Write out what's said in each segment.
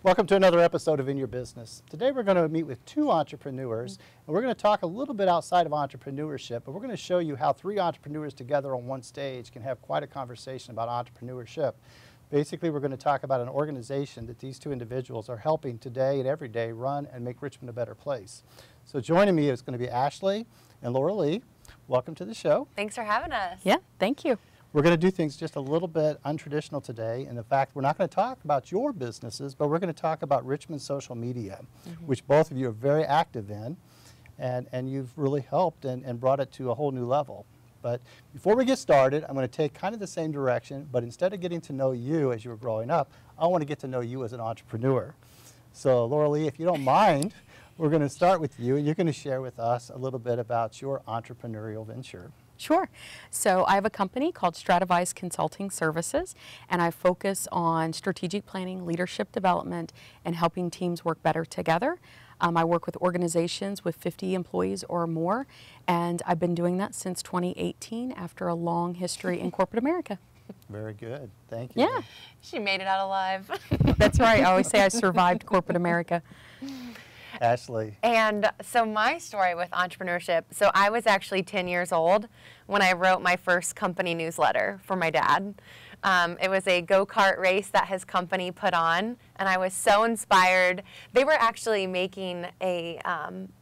Welcome to another episode of In Your Business. Today we're going to meet with two entrepreneurs, and we're going to talk a little bit outside of entrepreneurship, but we're going to show you how three entrepreneurs together on one stage can have quite a conversation about entrepreneurship. Basically, we're going to talk about an organization that these two individuals are helping today and every day run and make Richmond a better place. So joining me is going to be Ashley and Lauralee. Welcome to the show. Thanks for having us. Yeah, thank you. We're going to do things just a little bit untraditional today. In fact, we're not going to talk about your businesses, but we're going to talk about Richmond social media, which both of you are very active in, and you've really helped and brought it to a whole new level. But before we get started, I'm going to take kind of the same direction, but instead of getting to know you as you were growing up, I want to get to know you as an entrepreneur. So Lauralee, if you don't mind, we're going to start with you, and you're going to share with us a little bit about your entrepreneurial venture. Sure. So I have a company called Stratavize Consulting Services, and I focus on strategic planning, leadership development, and helping teams work better together. I work with organizations with 50 employees or more, and I've been doing that since 2018 after a long history in corporate America. Very good. Thank you. Yeah. She made it out alive. That's right. I always say I survived corporate America. Ashley. And so my story with entrepreneurship, so I was actually 10 years old when I wrote my first company newsletter for my dad. It was a go-kart race that his company put on, and I was so inspired. They were actually making a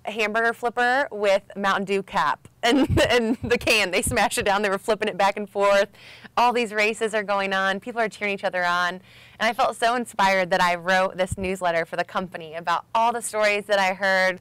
hamburger flipper with Mountain Dew cap and the can. They smashed it down. They were flipping it back and forth. All these races are going on. People are cheering each other on. And I felt so inspired that I wrote this newsletter for the company about all the stories that I heard,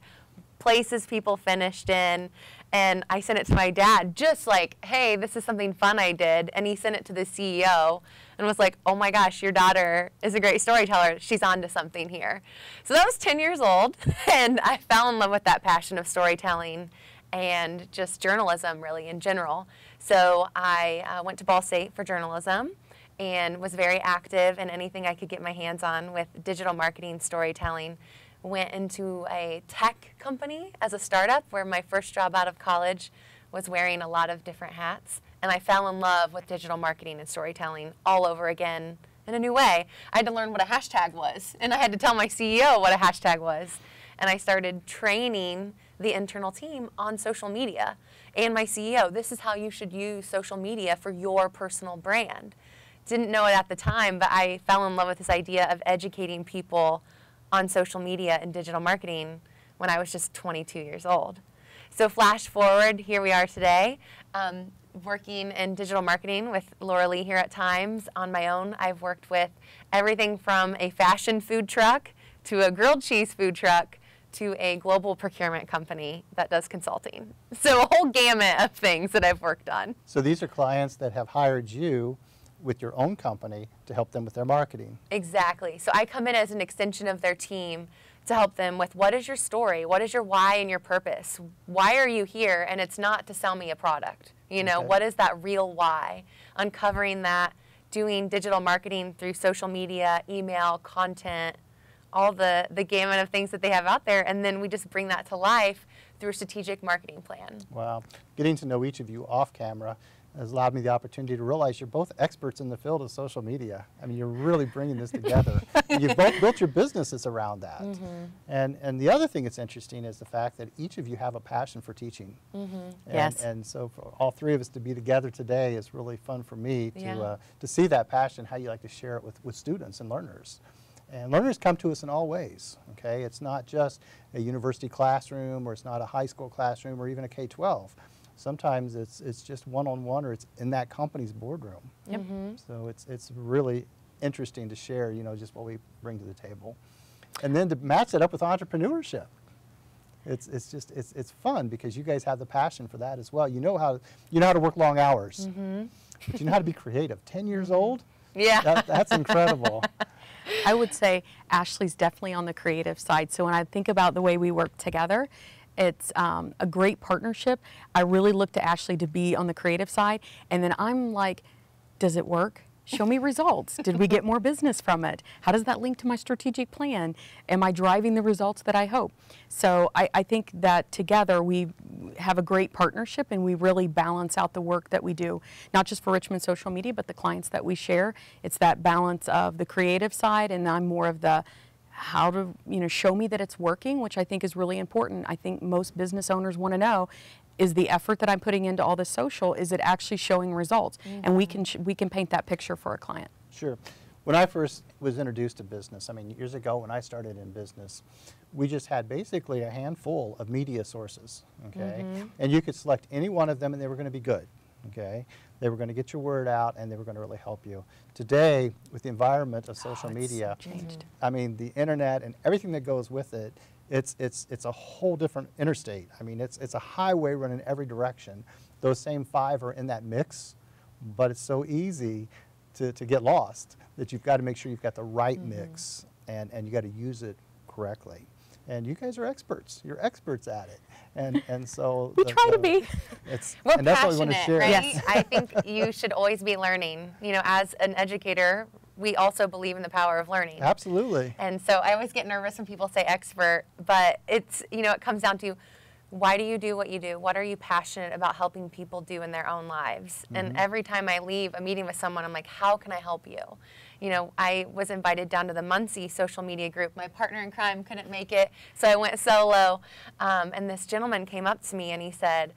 places people finished in. And I sent it to my dad, just like, hey, this is something fun I did. And he sent it to the CEO and was like, oh my gosh, your daughter is a great storyteller. She's on to something here. So that was 10 years old, and I fell in love with that passion of storytelling and just journalism really in general. So I went to Ball State for journalism and was very active in anything I could get my hands on with digital marketing, storytelling. Went into a tech company as a startup where my first job out of college was wearing a lot of different hats. And I fell in love with digital marketing and storytelling all over again in a new way. I had to learn what a hashtag was, and I had to tell my CEO what a hashtag was. And I started training the internal team on social media. And my CEO, this is how you should use social media for your personal brand. Didn't know it at the time, but I fell in love with this idea of educating people on social media and digital marketing when I was just 22 years old. So flash forward, here we are today, working in digital marketing with Lauralee here at times. On my own, I've worked with everything from a fashion food truck to a grilled cheese food truck to a global procurement company that does consulting. So a whole gamut of things that I've worked on. So these are clients that have hired you with your own company to help them with their marketing. Exactly. So I come in as an extension of their team to help them with what is your story, what is your why and your purpose, why are you here, and it's not to sell me a product. You know, what is that real why? Uncovering that, doing digital marketing through social media, email, content, all the gamut of things that they have out there, and then we just bring that to life through a strategic marketing plan. Wow. Getting to know each of you off camera has allowed me the opportunity to realize you're both experts in the field of social media. I mean, you're really bringing this together. And you've both built your businesses around that. And the other thing that's interesting is the fact that each of you have a passion for teaching. Yes. And so for all three of us to be together today is really fun for me to see that passion, how you like to share it with students and learners. And learners come to us in all ways, okay? It's not just a university classroom, or it's not a high school classroom, or even a K-12. Sometimes it's just one-on-one, or it's in that company's boardroom. So it's really interesting to share, you know, just what we bring to the table. And then to match it up with entrepreneurship. It's fun because you guys have the passion for that as well. You know how to work long hours. But you know how to be creative. 10 years old? Yeah. That's incredible. I would say Ashley's definitely on the creative side. So when I think about the way we work together, it's a great partnership. I really look to Ashley to be on the creative side, and then I'm like, does it work? Show me results. Did we get more business from it? How does that link to my strategic plan? Am I driving the results that I hope? So I think that together we have a great partnership, and we really balance out the work that we do, not just for Richmond social media, but the clients that we share. It's that balance of the creative side, and I'm more of the how to, show me that it's working, which I think is really important. I think most business owners want to know, is the effort that I'm putting into all this social, is it actually showing results? And we can paint that picture for a client. Sure. When I first was introduced to business, I mean, years ago when I started in business, we just had basically a handful of media sources, okay? And you could select any one of them and they were going to be good, okay? They were going to get your word out and they were going to really help you. Today, with the environment of social media, so changed. I mean, the internet and everything that goes with it, it's a whole different interstate. I mean, it's a highway running every direction. Those same 5 are in that mix, but it's so easy to get lost that you've got to make sure you've got the right mix and you got to use it correctly. And you guys are experts. You're experts at it. And so we try to be. We're and that's passionate, what we want to share. right? Yes. I think you should always be learning. As an educator, we also believe in the power of learning. Absolutely. And so I always get nervous when people say expert, but it's, it comes down to, why do you do what you do? What are you passionate about helping people do in their own lives? And every time I leave a meeting with someone, I'm like, how can I help you? I was invited down to the Muncie social media group. My partner in crime couldn't make it, so I went solo. And this gentleman came up to me and he said,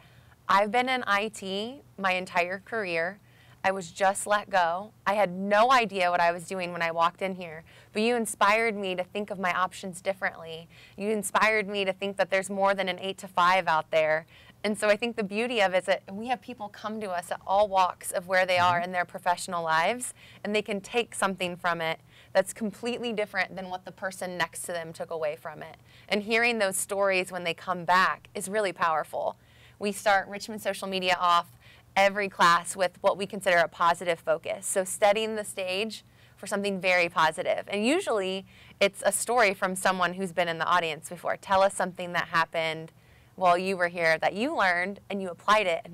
I've been in IT my entire career. I was just let go. I had no idea what I was doing when I walked in here, but you inspired me to think of my options differently. You inspired me to think that there's more than an 8 to 5 out there. And so I think the beauty of it is that we have people come to us at all walks of where they are in their professional lives, and they can take something from it that's completely different than what the person next to them took away from it. And hearing those stories when they come back is really powerful. We start Richmond Social Media off every class with what we consider a positive focus. So setting the stage for something very positive. And usually it's a story from someone who's been in the audience before. Tell us something that happened while you were here that you learned and you applied it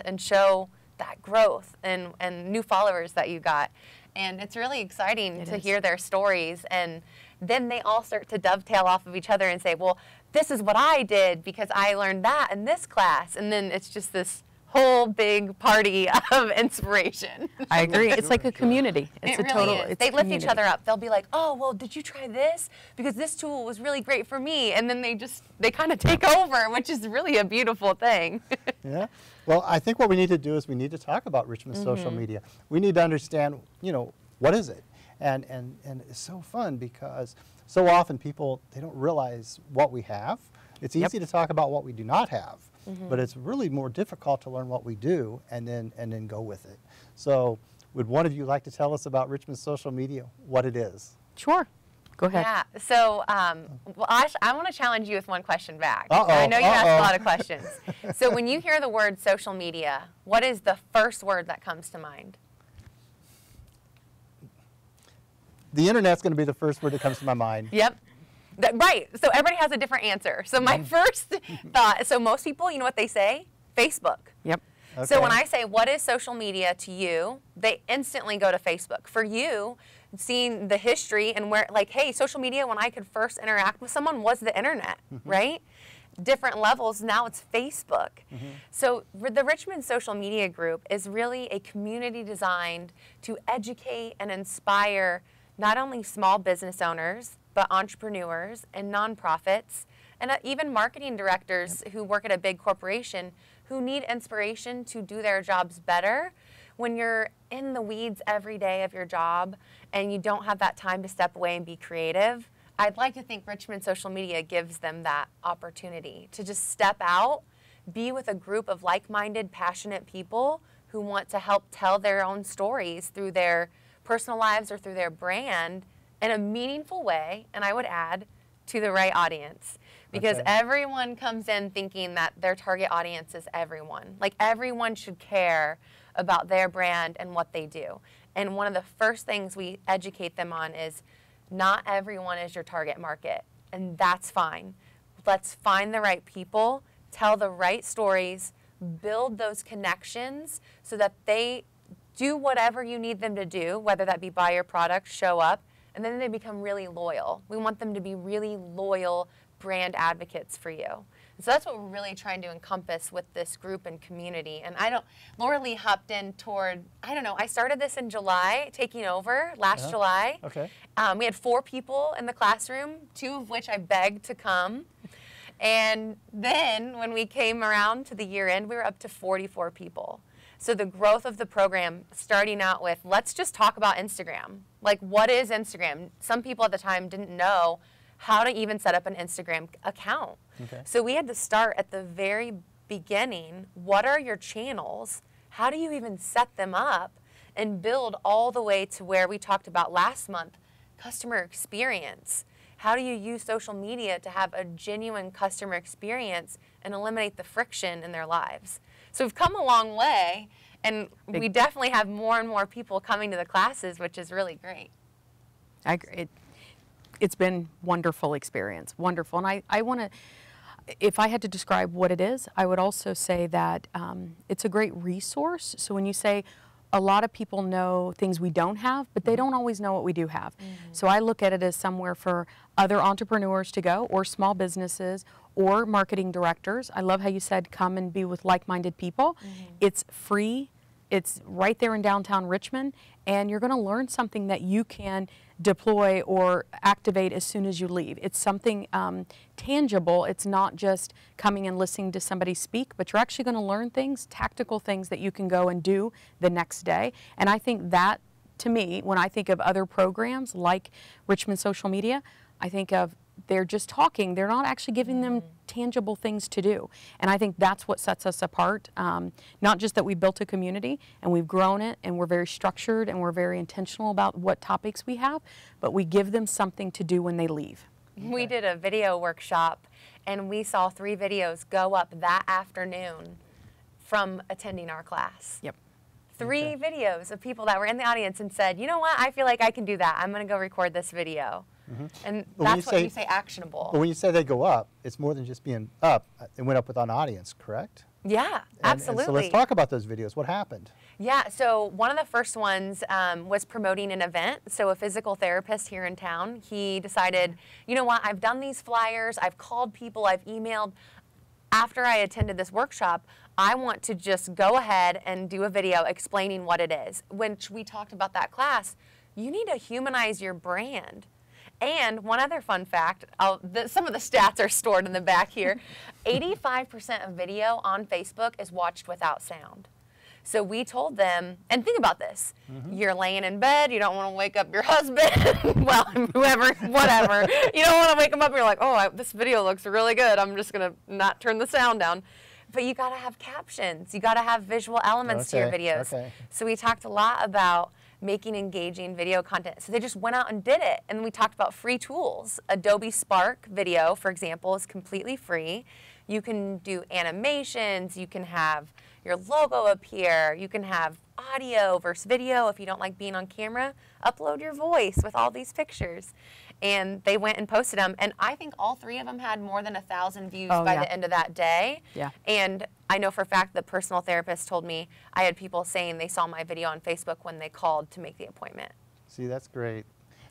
and show that growth and new followers that you got. And it's really exciting to hear their stories. And then they all start to dovetail off of each other and say, well, this is what I did because I learned that in this class. And then it's just this whole big party of inspiration. I agree. It's like a community. It's It a really total. is. It's They a lift each community. other up. They'll be like, oh, well, did you try this? Because this tool was really great for me. And then they kind of take over, which is really a beautiful thing. Yeah. Well, I think what we need to do is we need to talk about Richmond social media. We need to understand, what is it? And it's so fun because so often people, they don't realize what we have. It's easy to talk about what we do not have, but it's really more difficult to learn what we do and then go with it. So would one of you like to tell us about Richmond social media, what it is? Sure. Go ahead. Yeah. So, well, Ash, I want to challenge you with one question back. Uh-oh, I know you asked a lot of questions. So when you hear the word social media, what is the first word that comes to mind? The internet's going to be the first word that comes to my mind. Yep. Right. So everybody has a different answer. So my first thought, so most people, you know what they say? Facebook. Yep. So when Okay. I say, what is social media to you, they instantly go to Facebook. For you, seeing the history and where, like, hey, social media, when I could first interact with someone was the internet, right? Different levels, now it's Facebook. So the Richmond Social Media Group is really a community designed to educate and inspire not only small business owners, but entrepreneurs and nonprofits, and even marketing directors who work at a big corporation who need inspiration to do their jobs better. When you're in the weeds every day of your job and you don't have that time to step away and be creative, I'd like to think Richmond Social Media gives them that opportunity to just step out, be with a group of like-minded, passionate people who want to help tell their own stories through their personal lives or through their brand in a meaningful way, and I would add, to the right audience. Because Okay. everyone comes in thinking that their target audience is everyone. Like everyone should care about their brand and what they do. And one of the first things we educate them on is not everyone is your target market, and that's fine. Let's find the right people, tell the right stories, build those connections so that they do whatever you need them to do, whether that be buy your product, show up, and then they become really loyal. We want them to be really loyal brand advocates for you. So that's what we're really trying to encompass with this group and community. And Lauralee hopped in toward, I don't know, I started this in July, taking over last July. Okay. We had 4 people in the classroom, 2 of which I begged to come. And then when we came around to the year end, we were up to 44 people. So the growth of the program, starting out with, let's just talk about Instagram. Like, what is Instagram? Some people at the time didn't know how to even set up an Instagram account. Okay. So we had to start at the very beginning. What are your channels? How do you even set them up? And build all the way to where we talked about last month, customer experience. How do you use social media to have a genuine customer experience and eliminate the friction in their lives? So we've come a long way, and we definitely have more and more people coming to the classes, which is really great. I agree. It's been wonderful experience, wonderful. And I want to, if I had to describe what it is, I would also say that it's a great resource. So when you say a lot of people know things we don't have, but they don't always know what we do have. So I look at it as somewhere for other entrepreneurs to go, or small businesses, or marketing directors. I love how you said come and be with like-minded people. It's free. It's right there in downtown Richmond, and you're going to learn something that you can deploy or activate as soon as you leave. It's something tangible. It's not just coming and listening to somebody speak, but you're actually going to learn things, tactical things that you can go and do the next day. And I think that, to me, when I think of other programs like Richmond Social Media, I think of they're just talking. They're not actually giving them tangible things to do. And I think that's what sets us apart. Not just that we built a community and we've grown it and we're very structured and we're very intentional about what topics we have, but we give them something to do when they leave. We did a video workshop, and we saw 3 videos go up that afternoon from attending our class. Yep. 3 videos of people that were in the audience and said, you know what, I feel like I can do that. I'm going to go record this video. And that's what you say actionable. But when you say they go up, it's more than just being up. It went up with an audience, correct? Yeah, absolutely. And so let's talk about those videos. What happened? Yeah, so one of the first ones was promoting an event. So a physical therapist here in town, he decided, you know what, I've done these flyers, I've called people, I've emailed. After I attended this workshop, I want to just go ahead and do a video explaining what it is. When we talked about that class, you need to humanize your brand. And one other fun fact, some of the stats are stored in the back here. 85% of video on Facebook is watched without sound. So we told them, and think about this, you're laying in bed, you don't want to wake up your husband, well, whoever, whatever. You don't want to wake them up and you're like, oh, this video looks really good, I'm just going to not turn the sound down. But you got to have captions, you got to have visual elements to your videos. So we talked a lot about making engaging video content. So they just went out and did it. And we talked about free tools. Adobe Spark Video, for example, is completely free. You can do animations, you can have your logo appear, you can have audio versus video if you don't like being on camera. Upload your voice with all these pictures. And they went and posted them, and I think all 3 of them had more than 1,000 views by the end of that day. Yeah. And I know for a fact the personal therapist told me I had people saying they saw my video on Facebook when they called to make the appointment. See, that's great.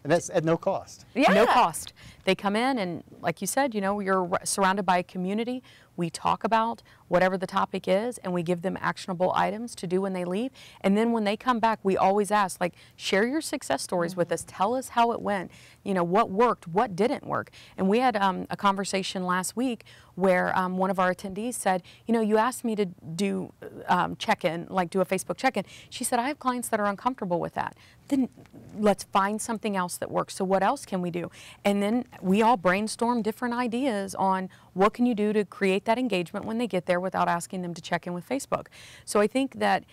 And that's at no cost. Yeah. No cost. They come in and, like you said, you know, you're surrounded by a community. We talk about whatever the topic is, and we give them actionable items to do when they leave. And then when they come back, we always ask, like, share your success stories with us. Tell us how it went. You know, what worked, what didn't work. And we had a conversation last week where one of our attendees said, you know, you asked me to do check-in, like do a Facebook check-in. She said, I have clients that are uncomfortable with that. Then let's find something else that works. So what else can we do? And then we all brainstorm different ideas on what can you do to create that engagement when they get there without asking them to check in with Facebook. So I think that,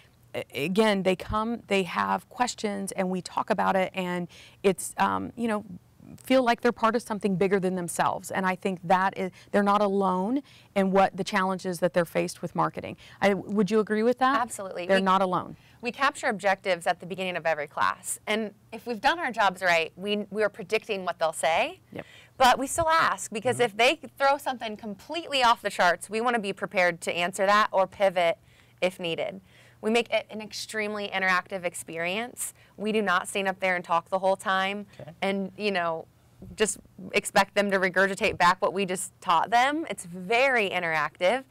again, they come, they have questions, and we talk about it, and it's, you know, feel like they're part of something bigger than themselves. And I think that is, they're not alone in what the challenges that they're faced with marketing. Would you agree with that? Absolutely. They're not alone. We capture objectives at the beginning of every class. And if we've done our jobs right, we are predicting what they'll say. Yep. But we still ask, because if they throw something completely off the charts, we want to be prepared to answer that or pivot if needed. We make it an extremely interactive experience. We do not stand up there and talk the whole time. And, you know, just expect them to regurgitate back what we just taught them. It's very interactive.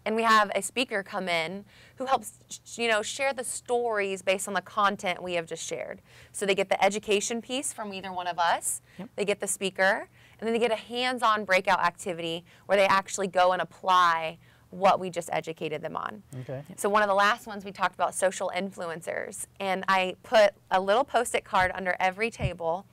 And we have a speaker come in who helps, share the stories based on the content we have just shared. So they get the education piece from either one of us, they get the speaker, and then they get a hands-on breakout activity where they actually go and apply what we just educated them on. Okay. So one of the last ones we talked about social influencers, and I put a little Post-it card under every table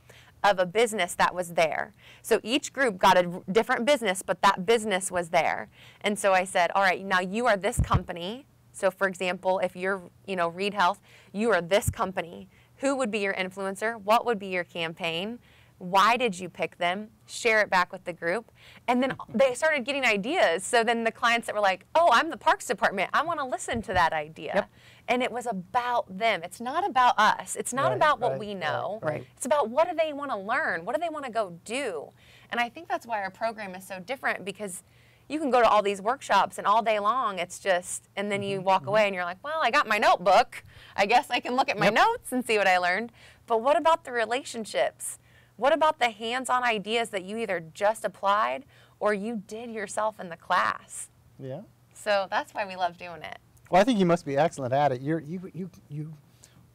of a business that was there. So each group got a different business, but that business was there. And so I said, all right, now you are this company. So for example, if you're, Read Health, you are this company. Who would be your influencer? What would be your campaign? Why did you pick them? Share it back with the group. And then they started getting ideas. So then the clients that were like, oh, I'm the parks department, I want to listen to that idea. Yep. And it was about them. It's not about us. It's not about what we know. Right. It's about what do they want to learn? What do they want to go do? And I think that's why our program is so different, because you can go to all these workshops and all day long it's just, and then you walk away and you're like, well, I got my notebook. I guess I can look at my notes and see what I learned. But what about the relationships? What about the hands-on ideas that you either just applied or you did yourself in the class? Yeah. So that's why we love doing it. Well, I think you must be excellent at it. You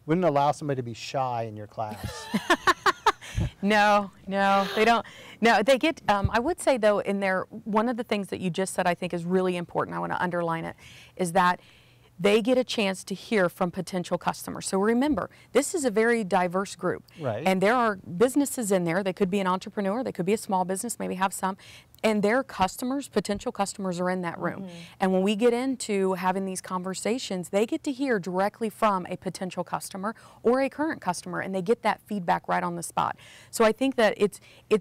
wouldn't allow somebody to be shy in your class. No, they don't. No, they get, I would say though, one of the things that you just said I think is really important, I want to underline it, is that they get a chance to hear from potential customers. So remember, this is a very diverse group. Right. And there are businesses in there. They could be an entrepreneur, they could be a small business, maybe have some. And their customers, potential customers, are in that room. And when we get into having these conversations, they get to hear directly from a potential customer or a current customer, and they get that feedback right on the spot. So I think that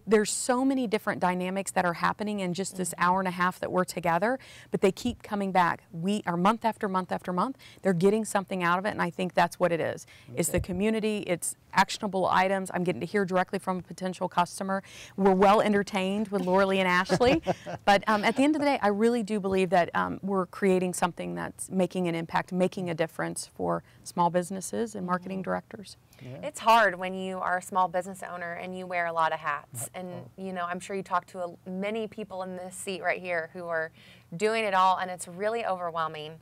there's so many different dynamics that are happening in just this hour and a half that we're together, but they keep coming back. We are month after month after month, they're getting something out of it, and I think that's what it is. Okay. It's the community, it's actionable items. I'm getting to hear directly from a potential customer. We're well entertained with Lauralee and Ashley, but at the end of the day, I really do believe that we're creating something that's making an impact, making a difference for small businesses and marketing directors. Yeah. It's hard when you are a small business owner and you wear a lot of hats. And I'm sure you talk to many people in this seat right here who are doing it all, and it's really overwhelming.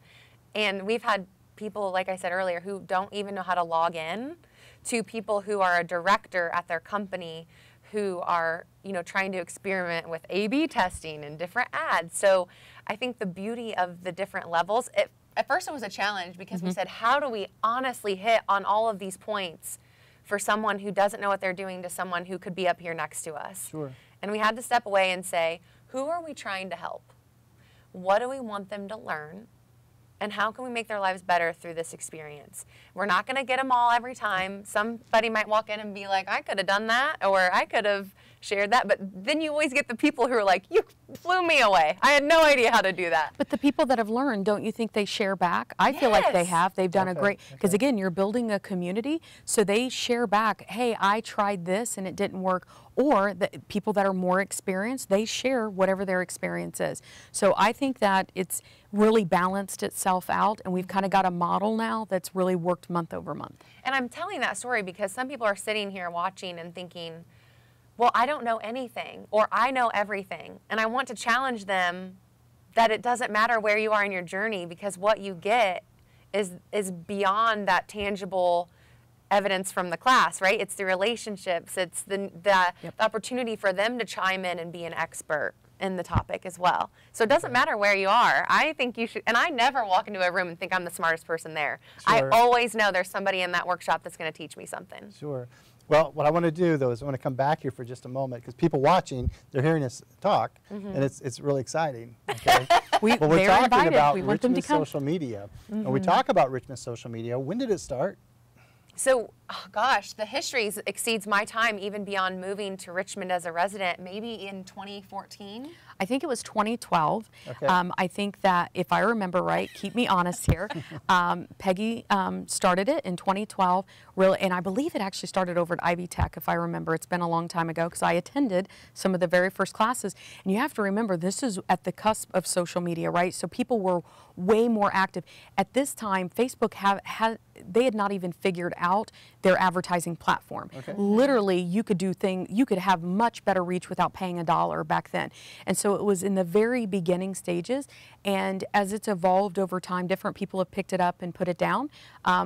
And we've had people, like I said earlier, who don't even know how to log in, to people who are a director at their company who are, trying to experiment with A/B testing and different ads. So I think the beauty of the different levels, at first it was a challenge because we said, how do we honestly hit on all of these points for someone who doesn't know what they're doing to someone who could be up here next to us? Sure. And we had to step away and say, who are we trying to help? What do we want them to learn? And how can we make their lives better through this experience? We're not going to get them all every time. Somebody might walk in and be like, I could have done that, or I could have shared that. But then you always get the people who are like, you blew me away. I had no idea how to do that. But the people that have learned, don't you think they share back? I feel like they have. They've done a great, because again, you're building a community, so they share back, hey, I tried this and it didn't work. Or the people that are more experienced, they share whatever their experience is. So I think that it's really balanced itself out, and we've kind of got a model now that's really worked month over month. And I'm telling that story because some people are sitting here watching and thinking, well, I don't know anything, or I know everything. And I want to challenge them that it doesn't matter where you are in your journey, because what you get is beyond that tangible evidence from the class, right? It's the relationships, it's the opportunity for them to chime in and be an expert in the topic as well. So it doesn't matter where you are. I think you should, and I never walk into a room and think I'm the smartest person there. Sure. I always know there's somebody in that workshop that's going to teach me something. Sure. Well, what I want to do, though, is I want to come back here for just a moment, because people watching, they're hearing us talk, and it's really exciting. Okay? We're talking invited. about We want them to Richmond come. social media. And we talk about Richmond social media. When did it start? So, oh gosh, the history exceeds my time, even beyond moving to Richmond as a resident, maybe in 2014. I think it was 2012. Okay. I think that, if I remember right, keep me honest here, Peggy started it in 2012, really, and I believe it actually started over at Ivy Tech, if I remember. It's been a long time ago, because I attended some of the very first classes. And you have to remember, this is at the cusp of social media, right? So people were way more active. At this time, Facebook they had not even figured out their advertising platform. Okay. Literally, you could have much better reach without paying $1 back then. And so it was in the very beginning stages, and as it's evolved over time, different people have picked it up and put it down.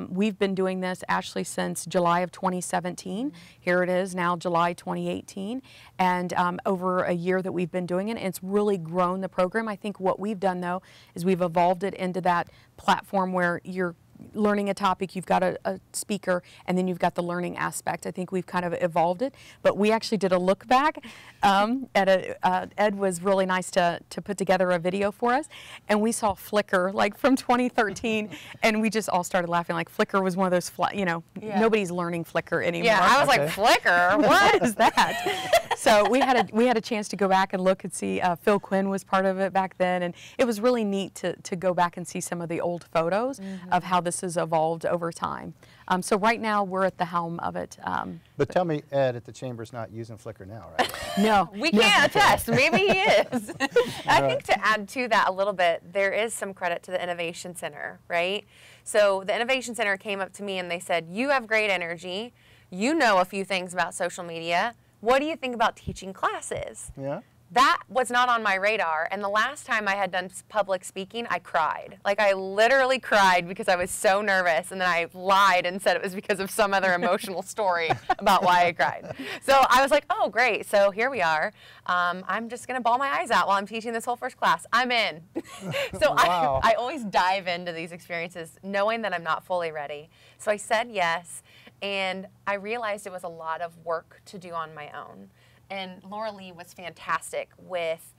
We've been doing this, Ashley, since July of 2017. Here it is now, July 2018, and over a year that we've been doing it, and it's really grown the program. I think what we've done, though, is we've evolved it into that platform where you're learning a topic, you've got a speaker, and then you've got the learning aspect. I think we've kind of evolved it, but we actually did a look back. Ed was really nice to put together a video for us, and we saw Flickr like from 2013, and we just all started laughing. Like, Flickr was one of those, nobody's learning Flickr anymore. Yeah, I was like, Flickr? What is that? So we had a chance to go back and look and see. Phil Quinn was part of it back then, and it was really neat to go back and see some of the old photos of how this has evolved over time. So right now we're at the helm of it. But tell me, Ed at the Chamber's not using Flickr now, right? No. We can't attest. Maybe he is. I think to add to that a little bit, there is some credit to the Innovation Center, right? So the Innovation Center came up to me and they said, you have great energy. You know a few things about social media. What do you think about teaching classes? Yeah. That was not on my radar, and the last time I had done public speaking, I cried. Like, I literally cried because I was so nervous, and then I lied and said it was because of some other emotional story about why I cried. So I was like, oh, great, so here we are. I'm just going to bawl my eyes out while I'm teaching this whole first class. I'm in. So Wow. I always dive into these experiences knowing that I'm not fully ready. So I said yes, and I realized it was a lot of work to do on my own. And Lauralee was fantastic with,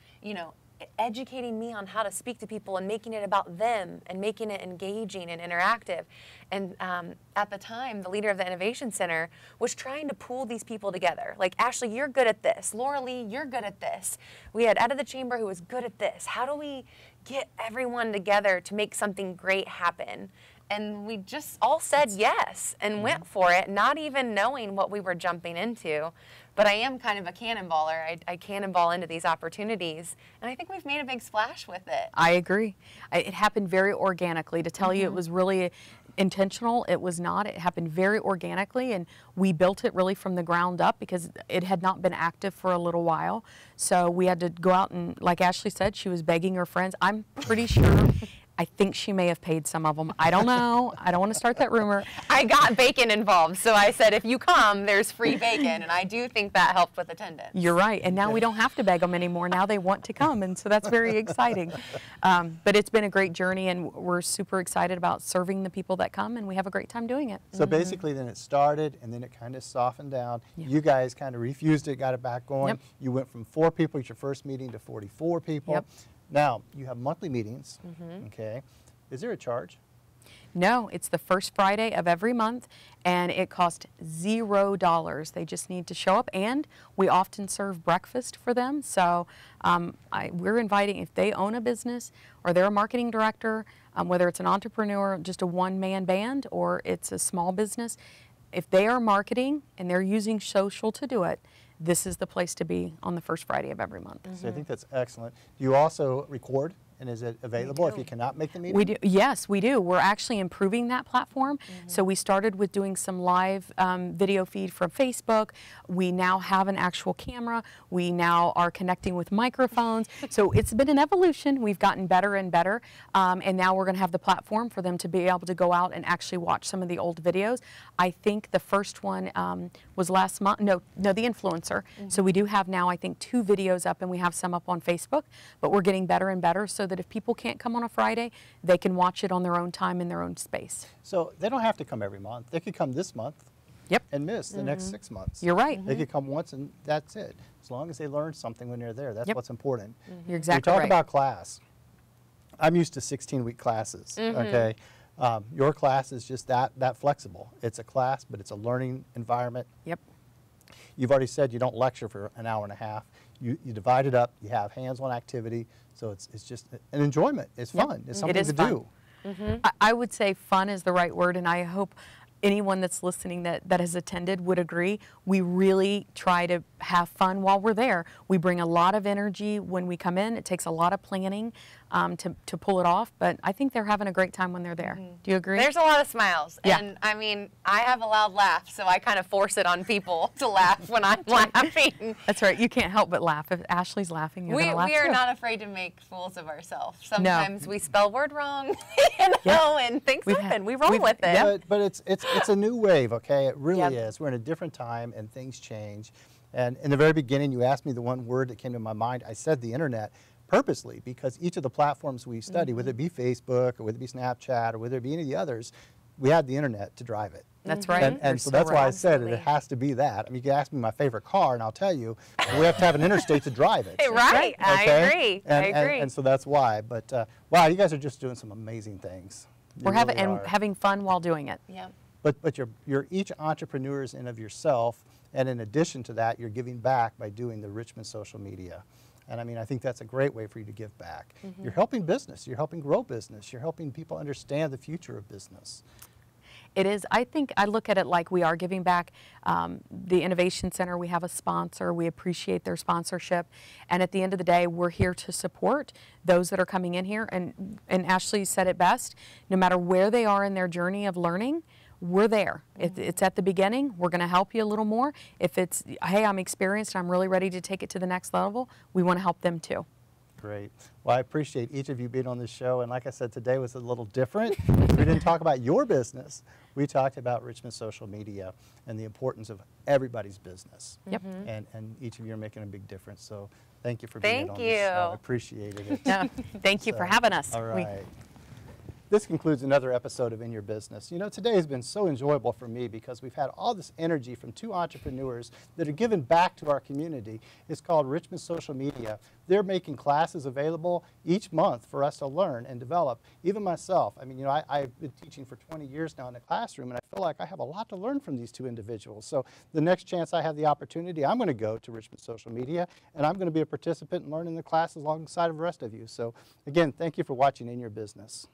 educating me on how to speak to people and making it about them and making it engaging and interactive. And at the time, the leader of the Innovation Center was trying to pull these people together. Like, Ashley, you're good at this. Lauralee, you're good at this. We had Ed of the Chamber who was good at this. How do we get everyone together to make something great happen? And we just all said yes and went for it, not even knowing what we were jumping into. But I am kind of a cannonballer. I cannonball into these opportunities, and I think we've made a big splash with it. I agree. It happened very organically. To tell you it was really intentional, it was not. It happened very organically, and we built it really from the ground up because it had not been active for a little while. So we had to go out and, like Ashley said, she was begging her friends. I'm pretty sure I think she may have paid some of them. I don't know. I don't want to start that rumor. I got bacon involved, so I said, if you come, there's free bacon, and I do think that helped with attendance. You're right, and now we don't have to beg them anymore. Now they want to come, and so that's very exciting. But it's been a great journey, and we're super excited about serving the people that come, and we have a great time doing it. So basically then it started and then it kind of softened down. Yeah. You guys kind of refused it, got it back going. Yep. You went from 4 people at your first meeting to 44 people. Yep. Now, you have monthly meetings, okay. Is there a charge? No, it's the first Friday of every month, and it costs $0. They just need to show up, and we often serve breakfast for them. So we're inviting, if they own a business or they're a marketing director, whether it's an entrepreneur, just a one-man band, or it's a small business, if they are marketing and they're using social to do it, this is the place to be on the first Friday of every month. So I think that's excellent. Do you also record? And is it available if you cannot make the meeting? We do. Yes, we do. We're actually improving that platform. So we started with doing some live video feed from Facebook. We now have an actual camera. We now are connecting with microphones. So it's been an evolution. We've gotten better and better. And now we're going to have the platform for them to be able to go out and actually watch some of the old videos. I think the first one was last month. No, the influencer. So we do have now, I think, 2 videos up, and we have some up on Facebook. But we're getting better and better, so that if people can't come on a Friday, they can watch it on their own time in their own space. So they don't have to come every month. They could come this month and miss the next 6 months. You're right. They could come once and that's it. As long as they learn something when they're there, that's what's important. You're exactly We talk right. about class. I'm used to 16-week classes, okay? Your class is just that flexible. It's a class, but it's a learning environment. Yep. You've already said you don't lecture for an hour and a half. You divide it up. You have hands-on activity. So it's just an enjoyment. It's fun. It's something to do. I would say fun is the right word, and I hope anyone that's listening that has attended would agree. We really try to have fun while we're there. We bring a lot of energy when we come in. It takes a lot of planning to pull it off, but I think they're having a great time when they're there. Do you agree? There's a lot of smiles. Yeah. And I mean, I have a loud laugh, so I kind of force it on people to laugh when I'm laughing. That's right. You can't help but laugh. If Ashley's laughing, you're going to laugh We are too. not afraid to make fools of ourselves. Sometimes we spell word wrong, and things happen. We roll with it. But it's a new wave, okay? It really is. We're in a different time, and things change. And in the very beginning, you asked me the one word that came to my mind. I said the internet purposely, because each of the platforms we study, whether it be Facebook or whether it be Snapchat or whether it be any of the others, we had the internet to drive it. That's right. And so that's why I said it has to be that. I mean, you can ask me my favorite car, and I'll tell you, we have to have an interstate to drive it. Right. Okay? I agree. And, I agree. And so that's why. But wow, you guys are just doing some amazing things. We're having fun while doing it. Yeah. But you're each entrepreneurs in of yourself, and in addition to that, you're giving back by doing the Richmond social media. And I mean, I think that's a great way for you to give back. You're helping business, you're helping grow business, you're helping people understand the future of business. It is. I think I look at it like we are giving back. The Innovation Center, we have a sponsor. We appreciate their sponsorship. And at the end of the day, we're here to support those that are coming in here. And Ashley said it best, no matter where they are in their journey of learning, we're there. If it's at the beginning, we're going to help you a little more. If it's, hey, I'm experienced, I'm really ready to take it to the next level, we want to help them too. Great. Well, I appreciate each of you being on this show. And like I said, today was a little different. We didn't talk about your business. We talked about Richmond social media and the importance of everybody's business. Yep. And each of you are making a big difference. So thank you for being on Thank this show. you. I appreciated it. No, thank you for having us. All right. This concludes another episode of In Your Business. You know, today has been so enjoyable for me because we've had all this energy from two entrepreneurs that are giving back to our community. It's called Richmond Social Media. They're making classes available each month for us to learn and develop. Even myself, I mean, you know, I've been teaching for 20 years now in the classroom, and I feel like I have a lot to learn from these two individuals. So the next chance I have the opportunity, I'm going to go to Richmond Social Media, and I'm going to be a participant and learn in the class alongside of the rest of you. So again, thank you for watching In Your Business.